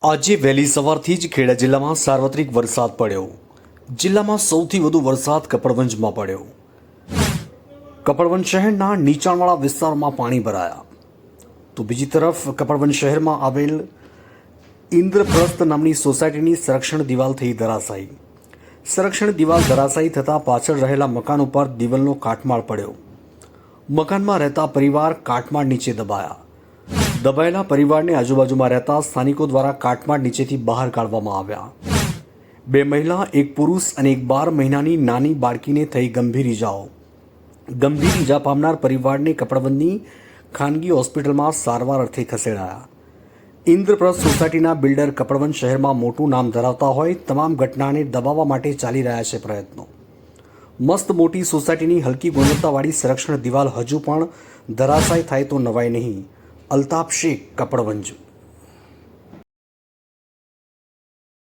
આજે વહેલી સવારથી જ ખેડા જિલ્લામાં સાર્વત્રિક વરસાદ પડ્યો. જિલ્લામાં સૌથી વધુ વરસાદ કપડવંજમાં પડ્યો. કપડવંજ શહેરના નીચાણવાળા વિસ્તારોમાં પાણી ભરાયા. તો બીજી તરફ કપડવંજ શહેરમાં આવેલ ઇન્દ્રપ્રસ્થ નામની સોસાયટીની સંરક્ષણ દિવાલ થઈ ધરાશાયી. સંરક્ષણ દિવાલ ધરાશાયી થતાં પાછળ રહેલા મકાન ઉપર દિવાલનો કાટમાળ પડ્યો. મકાનમાં રહેતા પરિવાર કાટમાળ નીચે દબાયા. દબાયેલા પરિવારને આજુબાજુમાં રહેતા સ્થાનિકો દ્વારા કાટમાળ નીચેથી બહાર કાઢવામાં આવ્યા. 2 મહિલા, 1 પુરુષ અને એક 12 મહિનાની નાની બાળકીને થઈ ગંભીર ઈજાઓ. ગંભીર ઈજા પામનાર પરિવારને કપડવંજની ખાનગી હોસ્પિટલમાં સારવાર અર્થે ખસેડાયા. ઇન્દ્રપ્રસ્થ સોસાયટીના બિલ્ડર કપડવંજ શહેરમાં મોટું નામ ધરાવતા હોય તમામ ઘટનાને દબાવવા માટે ચાલી રહ્યા છે પ્રયત્નો. મસ્ત મોટી સોસાયટીની હલકી ગુણવત્તાવાળી સંરક્ષણ દિવાલ હજુ પણ ધરાશાયી થાય તો નવાય નહીં. અલ્તાફ શેખ, કપડવંજ.